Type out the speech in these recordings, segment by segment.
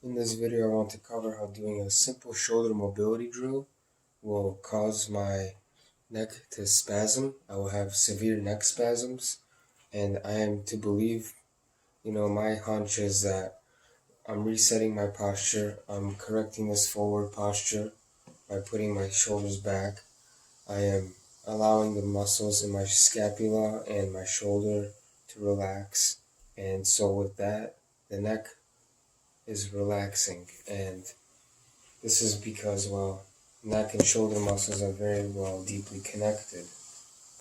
In this video, I want to cover how doing a simple shoulder mobility drill will cause my neck to spasm. I will have severe neck spasms, and I am to believe, my hunch is that I'm resetting my posture. I'm correcting this forward posture by putting my shoulders back. I am allowing the muscles in my scapula and my shoulder to relax, and so with that, the neck is relaxing, and this is because, neck and shoulder muscles are very deeply connected.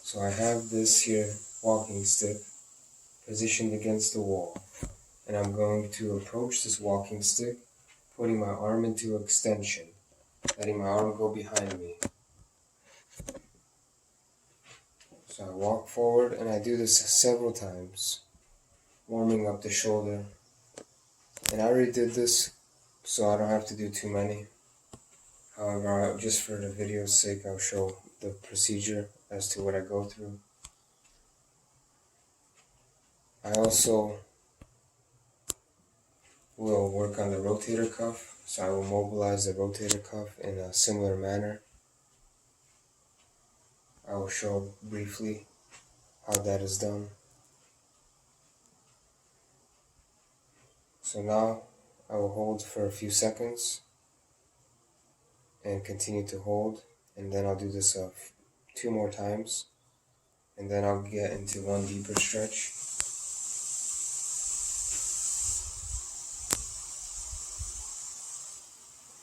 So I have this here walking stick positioned against the wall, and I'm going to approach this walking stick, putting my arm into extension, letting my arm go behind me. So I walk forward, and I do this several times, warming up the shoulder. And I already did this, so I don't have to do too many. However, just for the video's sake, I'll show the procedure as to what I go through. I also will work on the rotator cuff, so I will mobilize the rotator cuff in a similar manner. I will show briefly how that is done. So now I will hold for a few seconds and continue to hold, and then I'll do this 2 more times, and then I'll get into one deeper stretch.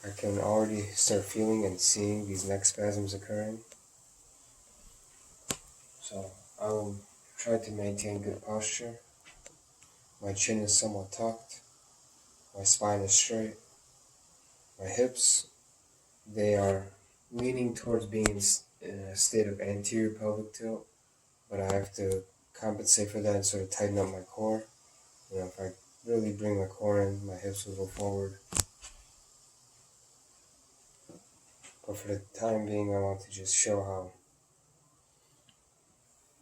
I can already start feeling and seeing these neck spasms occurring. So I will try to maintain good posture. My chin is somewhat tucked. My spine is straight. My hips, they are leaning towards being in a state of anterior pelvic tilt, but I have to compensate for that and sort of tighten up my core. If I really bring my core in, my hips will go forward. But for the time being, I want to just show how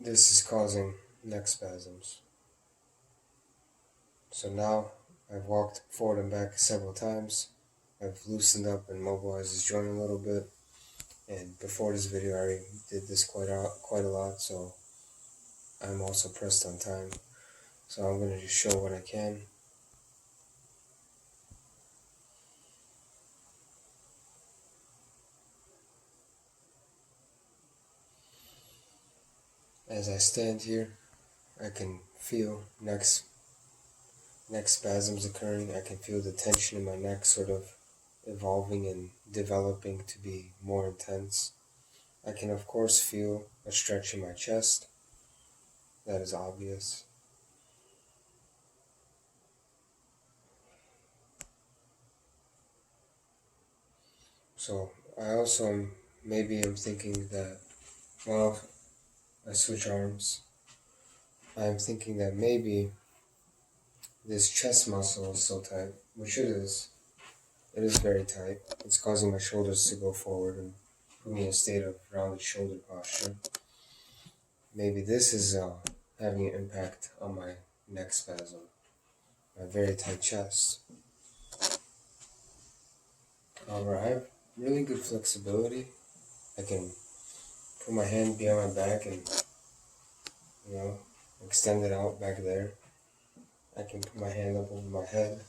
this is causing neck spasms. So now I've walked forward and back several times. I've loosened up and mobilized this joint a little bit. And before this video, I already did this quite a lot, so I'm also pressed on time. So I'm going to just show what I can. As I stand here, I can feel neck spasms occurring. I can feel the tension in my neck sort of evolving and developing to be more intense. I can of course feel a stretch in my chest. That is obvious. So I also maybe I'm thinking that while I switch arms, I'm thinking that maybe this chest muscle is so tight, which it is. It is very tight. It's causing my shoulders to go forward and put me in a state of rounded shoulder posture. Maybe this is having an impact on my neck spasm, my very tight chest. However, I have really good flexibility. I can put my hand behind my back and, extend it out back there. I can put my hand up over my head.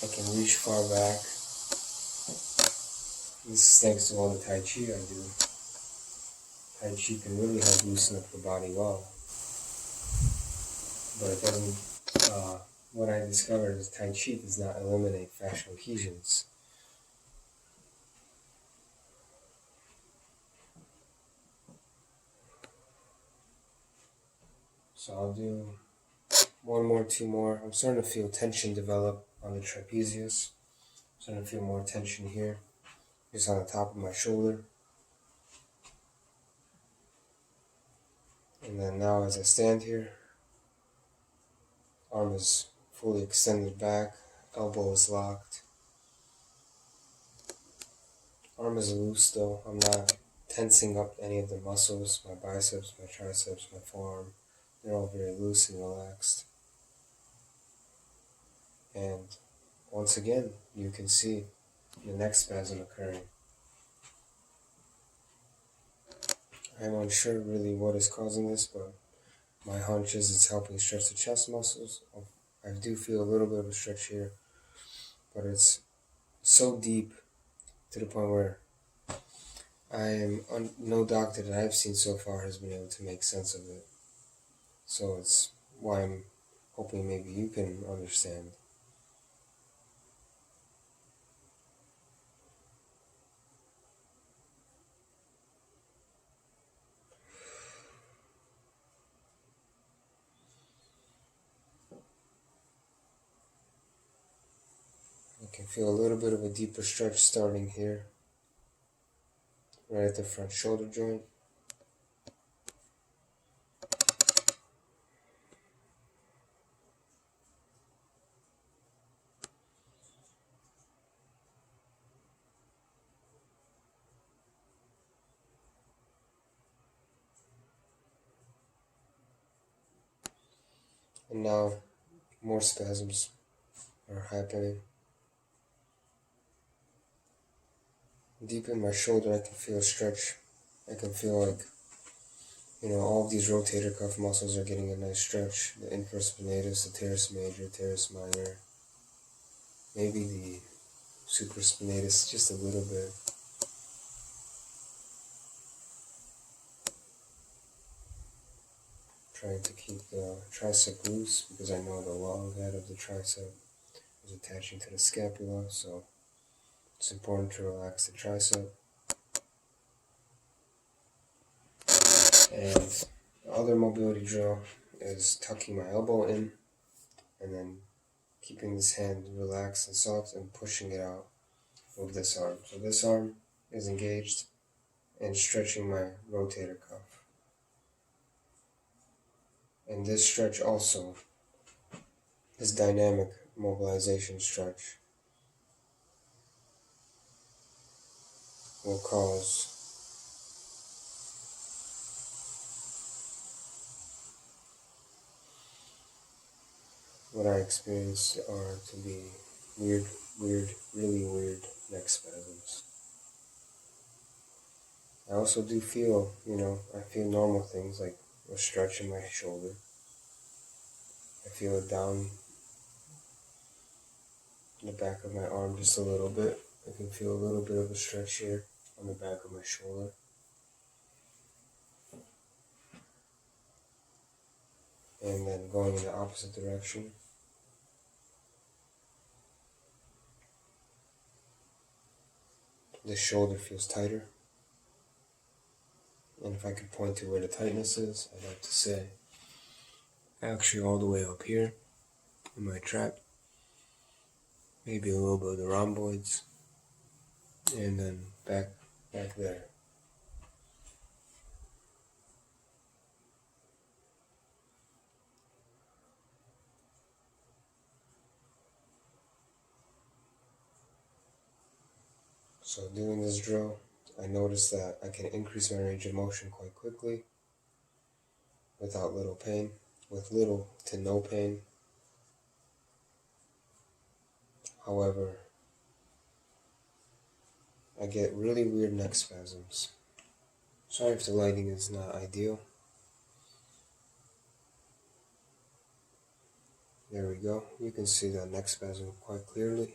I can reach far back. This is thanks to all the Tai Chi I do. Tai Chi can really help loosen up the body well. But it doesn't, what I discovered is Tai Chi does not eliminate fascial adhesions. So I'll do 1 more, 2 more. I'm starting to feel tension develop on the trapezius. I'm starting to feel more tension here, just on the top of my shoulder. And then now as I stand here, arm is fully extended back, elbow is locked. Arm is loose though. I'm not tensing up any of the muscles, my biceps, my triceps, my forearm. They're all very loose and relaxed. And once again, you can see the neck spasm occurring. I'm unsure really what is causing this, but my hunch is it's helping stretch the chest muscles. I do feel a little bit of a stretch here, but it's so deep to the point where no doctor that I've seen so far has been able to make sense of it. So it's why I'm hoping maybe you can understand. I can feel a little bit of a deeper stretch starting here, right at the front shoulder joint. And now more spasms are happening. Deep in my shoulder, I can feel a stretch. I can feel like, all of these rotator cuff muscles are getting a nice stretch. The infraspinatus, the teres major, teres minor, maybe the supraspinatus just a little bit. Trying to keep the tricep loose because I know the long head of the tricep is attaching to the scapula, so it's important to relax the tricep. And the other mobility drill is tucking my elbow in and then keeping this hand relaxed and soft and pushing it out with this arm. So this arm is engaged and stretching my rotator cuff. And this stretch also, this dynamic mobilization stretch, will cause what I experienced are to be really weird neck spasms. I also do feel, I feel normal things like a stretch in my shoulder. I feel it down the back of my arm just a little bit. I can feel a little bit of a stretch here on the back of my shoulder. And then going in the opposite direction. This shoulder feels tighter. And if I could point to where the tightness is, I'd like to say actually all the way up here in my trap. Maybe a little bit of the rhomboids. And then back there. So doing this drill, I noticed that I can increase my range of motion quite quickly without little pain, with little to no pain. However, I get really weird neck spasms. Sorry if the lighting is not ideal. There we go. You can see that neck spasm quite clearly.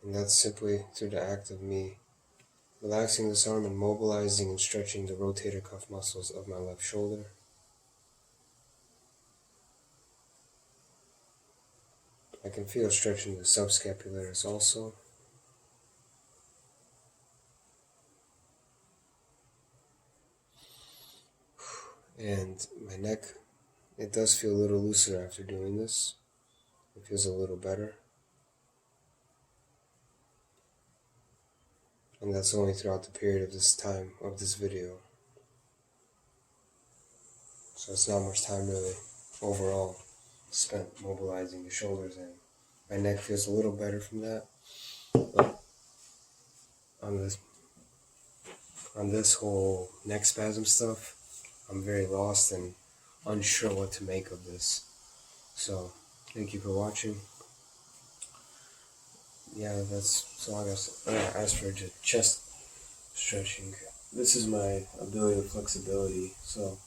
And that's simply through the act of me relaxing this arm and mobilizing and stretching the rotator cuff muscles of my left shoulder. I can feel stretching the subscapularis also. And my neck, it does feel a little looser after doing this. It feels a little better. And that's only throughout the period of this time of this video. So it's not much time really overall spent mobilizing the shoulders, and my neck feels a little better from that. But on this whole neck spasm stuff, I'm very lost, and unsure what to make of this. So, thank you for watching. Yeah, so I guess as for chest stretching, this is my ability of flexibility. So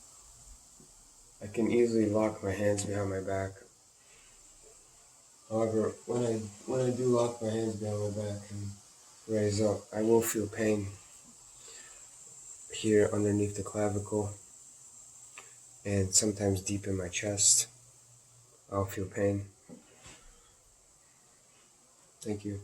I can easily lock my hands behind my back. However, when I do lock my hands behind my back and raise up, I will feel pain here underneath the clavicle and sometimes deep in my chest. I'll feel pain. Thank you.